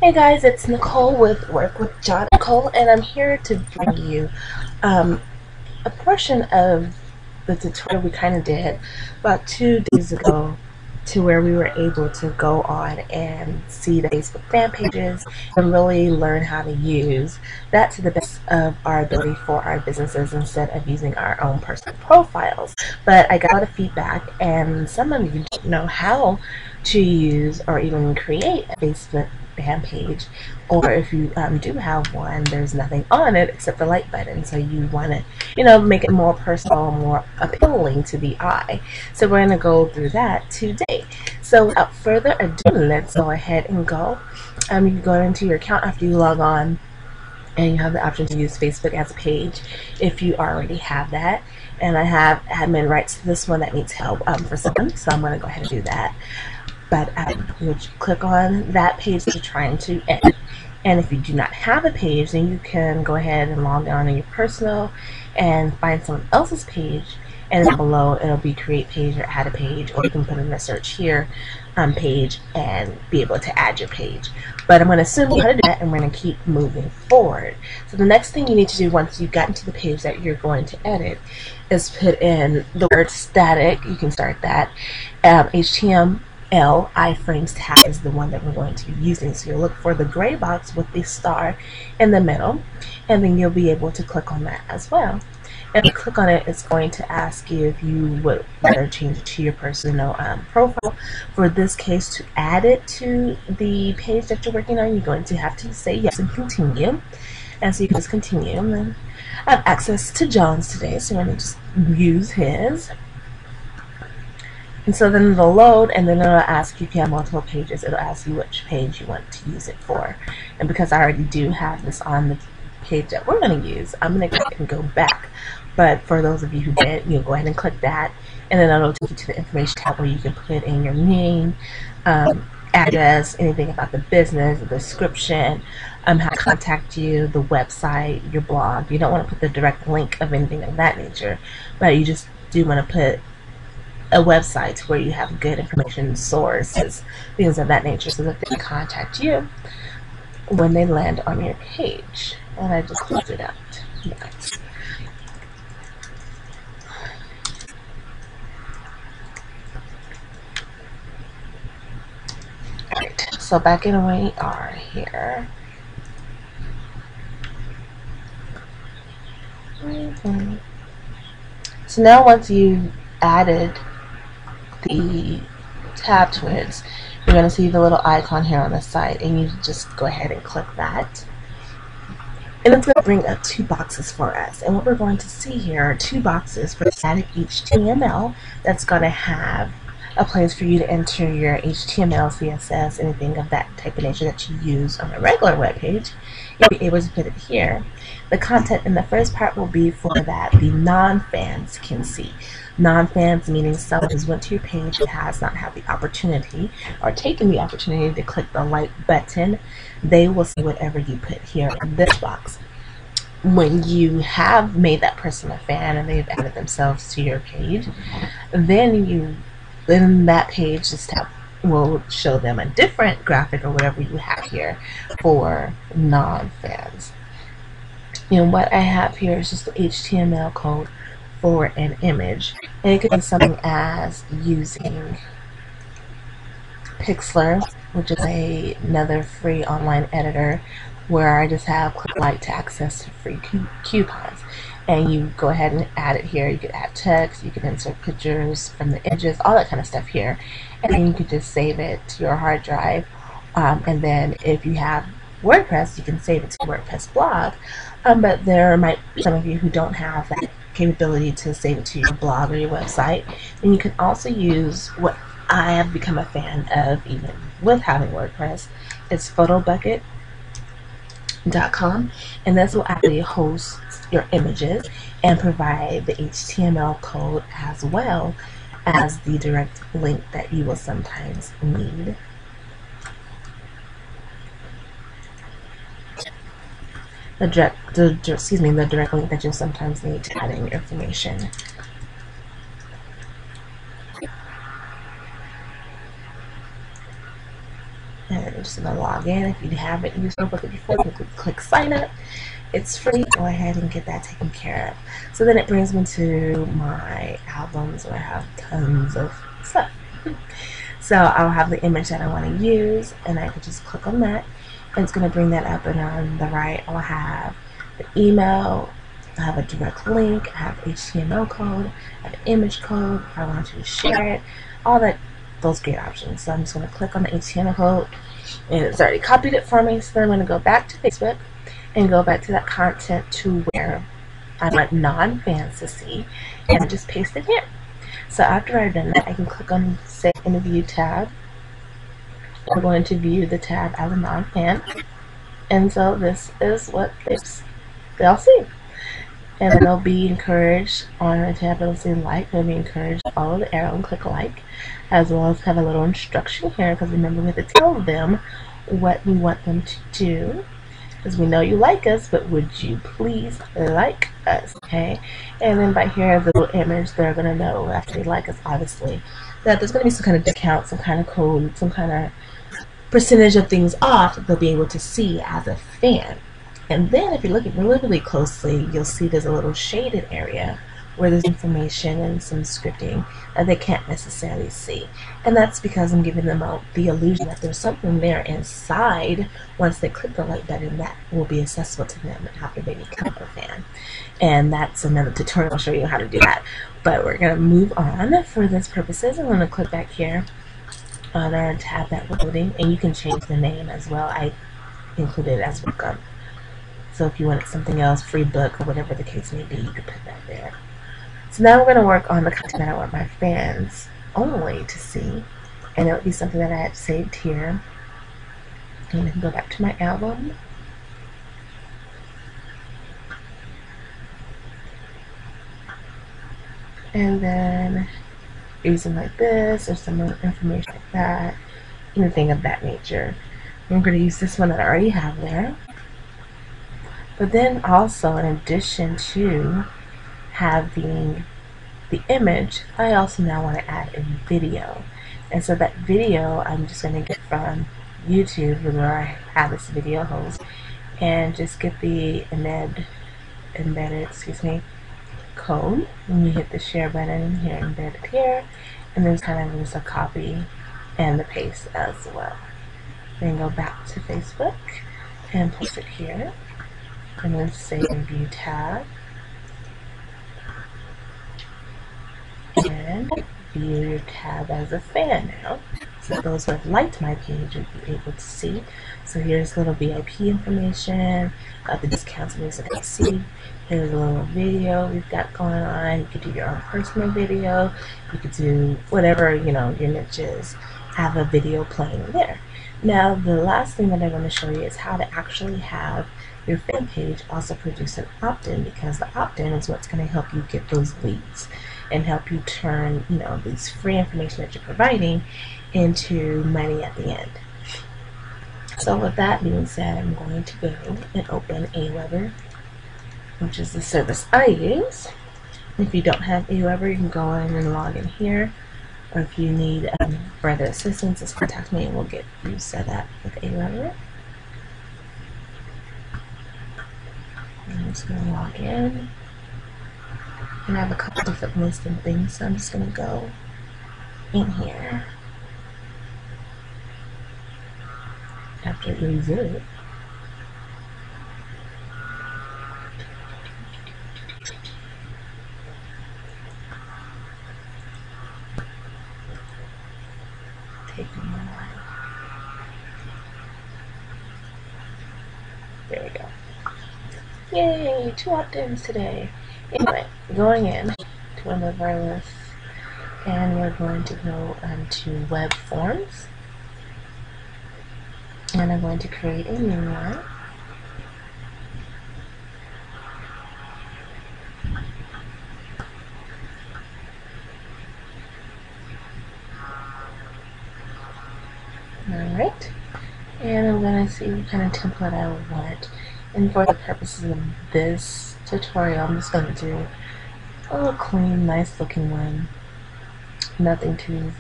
Hey guys, it's Nicole with Work with John Nicole, and I'm here to bring you um, a portion of the tutorial we kind of did about 2 days ago, to where we were able to go on and see the Facebook fan pages and really learn how to use that to the best of our ability for our businesses instead of using our own personal profiles. But I got a lot of feedback, and some of you don't know how to use or even create a Facebook fan page, or if you do have one, there's nothing on it except the like button, so you want to make it more personal, more appealing to the eye. So we're going to go through that today. So without further ado, let's go ahead and go. You can go into your account after you log on, and you have the option to use Facebook as a page if you already have that. And I have admin rights to this one that needs help for someone, so I'm going to go ahead and do that. But you'll click on that page that you're trying to edit. And if you do not have a page, then you can go ahead and log on in your personal and find someone else's page, and then below it'll be create page or add a page, or you can put in the search here page and be able to add your page. But I'm going to assume how to do that, and we're going to keep moving forward. So the next thing you need to do once you've gotten to the page that you're going to edit is put in the word static. You can start that. HTML Iframes tag is the one that we're going to be using. So you'll look for the gray box with the star in the middle, and then you'll be able to click on that as well. And if you click on it, it's going to ask you if you would rather change it to your personal profile. For this case, to add it to the page that you're working on, you're going to have to say yes and continue. And so you can just continue. And then I have access to John's today, so I'm going to just use his. And so then it'll load, and then it'll ask you if you have multiple pages. It'll ask you which page you want to use it for. And because I already do have this on the page that we're going to use, I'm going to go ahead and go back. But for those of you who did, you'll go ahead and click that, and then it'll take you to the information tab where you can put in your name, address, anything about the business, the description, how to contact you, the website, your blog. You don't want to put the direct link of anything of that nature, but you just do want to put a website where you have good information, sources, things of that nature, so that they can contact you when they land on your page. And I just closed it out. Nice. Alright, so back in where we are here. So now once you've added the tab to it, you're going to see the little icon here on the side, and you just go ahead and click that. And it's going to bring up 2 boxes for us. And what we're going to see here are 2 boxes for static HTML that's going to have a place for you to enter your HTML, CSS, anything of that type of nature that you use on a regular web page. You'll be able to put it here. The content in the first part will be for that the non-fans can see. Non-fans meaning someone who's went to your page and has not had the opportunity or taken the opportunity to click the like button. They will see whatever you put here in this box. When you have made that person a fan and they've added themselves to your page, then that page just will show them a different graphic or whatever you have here for non-fans. What I have here is just the HTML code for an image, and it could be something as using Pixlr, which is another free online editor where I just have click like to access free coupons. And you go ahead and add it here. You could add text, you can insert pictures from the images, all that kind of stuff here. And then you could just save it to your hard drive. And then if you have WordPress, you can save it to WordPress blog. But there might be some of you who don't have that capability to save it to your blog or your website. And you can also use what I have become a fan of, even with having WordPress. It's photobucket.com, and this will actually host your images and provide the HTML code as well as the direct link that you will sometimes need. The direct link that you'll sometimes need to add in your information. And I'm just going to log in. If you haven't used Notebook before, you can click sign up. It's free. Go ahead and get that taken care of. So then it brings me to my albums where I have tons of stuff. So I'll have the image that I want to use, and I can just click on that, and it's going to bring that up. And on the right, I'll have the email, I have a direct link, I have HTML code, I have image code if I want to share it, all that, those great options. So I'm just going to click on the HTML code, and it's already copied it for me. So then I'm going to go back to Facebook and go back to that content to where I want non-fans to see, and just paste it here. So after I've done that, I can click on Save in the View tab. We're going to view the tab as a non-fan, and so this is what they'll see. And then they'll be encouraged on the tab. They'll see like. They'll be encouraged to follow the arrow and click like, as well as have a little instruction here, because remember we have to tell them what we want them to do. Because we know you like us, but would you please like us, okay? And then by here, the little image, they're going to know after they like us, obviously, that there's going to be some kind of discount, some kind of code, some kind of percentage of things off that they'll be able to see as a fan. And then if you're looking really closely, you'll see there's a little shaded area where there's information and some scripting that they can't necessarily see. And that's because I'm giving them the illusion that there's something there inside once they click the like button that will be accessible to them after they become a fan. And that's another tutorial. I'll show you how to do that. But we're going to move on for this purposes. I'm going to click back here on our tab that we're loading, and you can change the name as well. I included it as welcome. So if you wanted something else, free book or whatever the case may be, you could put that there. So now we're going to work on the content that I want my fans only to see, and it would be something that I had saved here. And I can go back to my album. And then using like this or some information like that, anything of that nature. I'm going to use this one that I already have there. But then also, in addition to having the image, I also now want to add a video. And so that video I'm just going to get from YouTube, where I have this video host, and just get the embedded code. When you hit the share button here, embedded here, and there's kind of just a copy and the paste as well. Then go back to Facebook and place it here, and then Save and View tab, and view your tab as a fan now. So those who have liked my page will be able to see. So here's a little VIP information, the discounts and things I see. Here's a little video we've got going on. You could do your own personal video. You could do whatever, you know, your niche is. Have a video playing there. Now, the last thing that I want to show you is how to actually have your fan page also produce an opt-in, because the opt-in is what's going to help you get those leads and help you turn, you know, these free information that you're providing into money at the end. So with that being said, I'm going to go and open Aweber, which is the service I use. If you don't have Aweber, you can go in and log in here. Or if you need further assistance, just contact me and we'll get you set up with Aweber. I'm just going to log in. And I have a couple different listing things, so I'm just going to go in here. After it loads it. Taking a while. There we go. Yay! 2 opt-ins today. Anyway, going in to one of our lists, and we're going to go to web forms, and I'm going to create a new one. Alright, and I'm going to see what kind of template I want. And for the purposes of this tutorial, I'm just going to do a little clean, nice looking one. Nothing too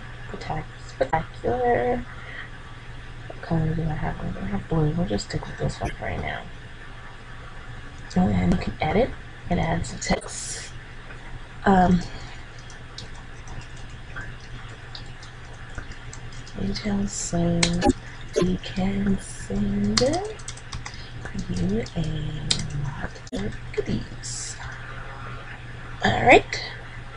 spectacular. color do I have? I don't have blue. We'll just stick with this one for right now. And then you can edit and add some text. Retail, so we can send you a lot of goodies. Alright,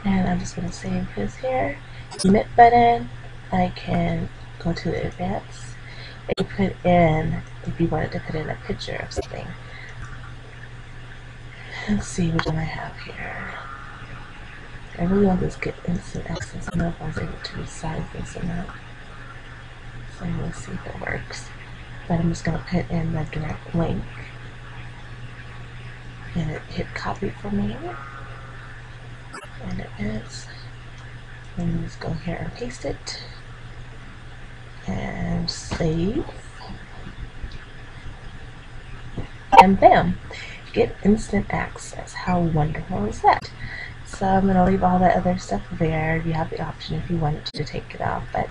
and I'm just going to save this here. Emit button, I can go to the advanced and put in, if you wanted to put in a picture of something. Let's see which one I have here. I really want this to get instant access. I don't know if I was able to resize this or not. So let's see if it works. But I'm just going to put in the direct link. And it hit copy for me. And it is. And just go here and paste it. And save. And bam! Get instant access. How wonderful is that? So I'm going to leave all that other stuff there. You have the option if you wanted to take it off, but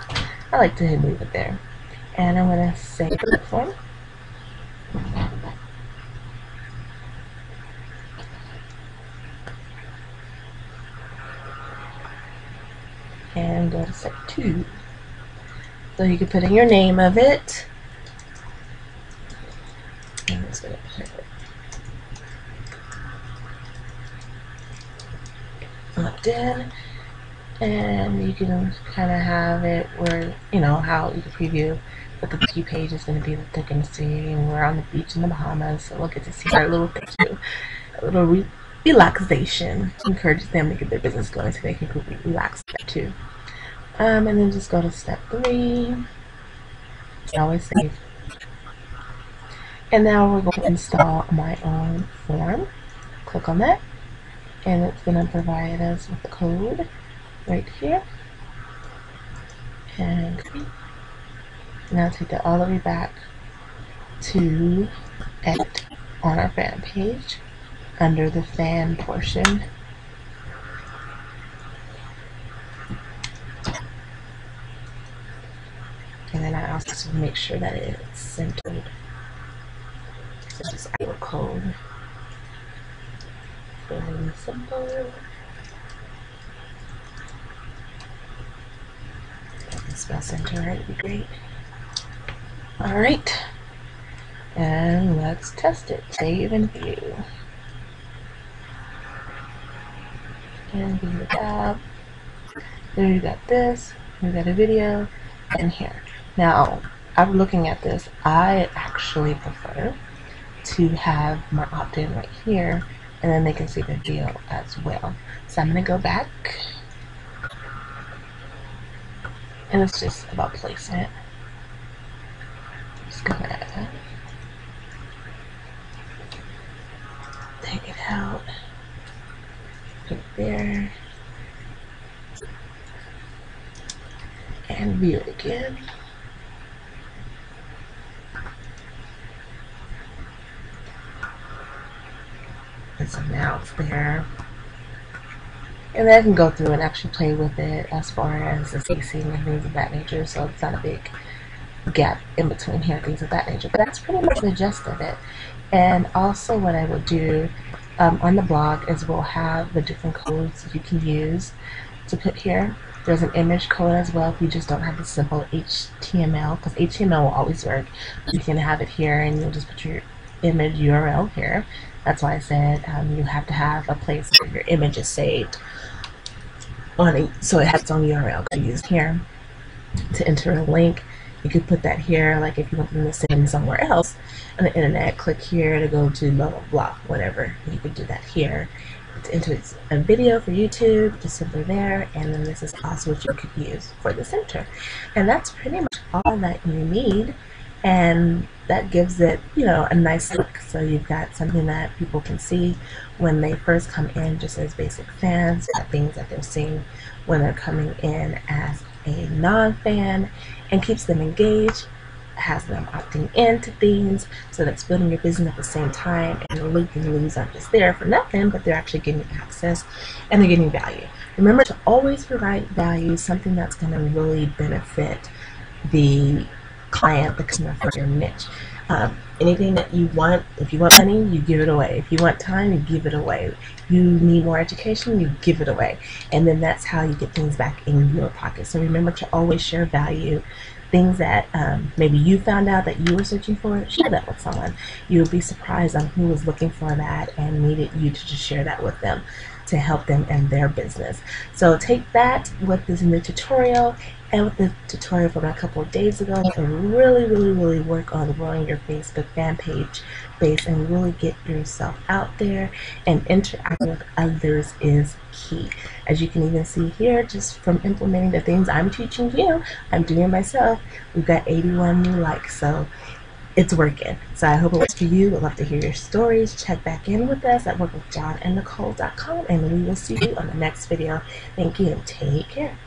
I like to leave it there. And I'm going to save the form. And go to step 2. So you can put in your name of it. And it's going to put it locked in, and you can kind of have it where, you know, how you can preview what the wiki page is going to be that they're going to see. And we're on the beach in the Bahamas, so we'll get to see our little thing too. A little relaxation. Encourage them to get their business going so they can relax there too. And then just go to step 3. Always save. And now we're going to install my own form. Click on that. And it's going to provide us with the code right here. And now take that all the way back to edit on our fan page under the fan portion. And then I also make sure that it's centered. So just our code. Really simple. Spell center right would be great. Alright. And let's test it. Save and view. And view the tab. There you got this. You got a video. And here. Now, I'm looking at this. I actually prefer to have my opt-in right here, and then they can see the video as well. So I'm going to go back, and it's just about placement. Just going to take it out, put it there, and view it again. And so now it's there. And then I can go through and actually play with it as far as the spacing and things of that nature, so it's not a big gap in between here, things of that nature. But that's pretty much the gist of it. And also what I will do on the blog is we'll have the different codes you can use to put here. There's an image code as well if you just don't have the simple HTML, because HTML will always work. You can have it here and you'll just put your image URL here. That's why I said you have to have a place where your image is saved on it, so it has its own URL to use here to enter a link. You could put that here, like if you want them to send somewhere else on the internet, click here to go to blah blah blah, whatever. You could do that here. To enter a video for YouTube, just simply there, and then this is also what you could use for the center. And that's pretty much all that you need. And that gives it, you know, a nice look. So you've got something that people can see when they first come in just as basic fans, got things that they're seeing when they're coming in as a non-fan, and keeps them engaged, has them opting into things, so that's building your business at the same time, and the lose aren't just there for nothing, but they're actually getting access and they're getting value. Remember to always provide value, something that's going to really benefit the client, the customer for your niche. Anything that you want, if you want money, you give it away. If you want time, you give it away. You need more education, you give it away. And then that's how you get things back in your pocket. So remember to always share value. Things that maybe you found out that you were searching for, share that with someone. You'll be surprised on who was looking for that and needed you to just share that with them to help them in their business. So take that with this new tutorial and with the tutorial from a couple of days ago and really work on growing your Facebook fan page base and really get yourself out there and interacting with others is key. As you can even see here, just from implementing the things I'm teaching you, I'm doing myself, we've got 81 new likes. So it's working. So I hope it works for you. I'd love to hear your stories. Check back in with us at workwithjohnandnicole.com and we will see you on the next video. Thank you and take care.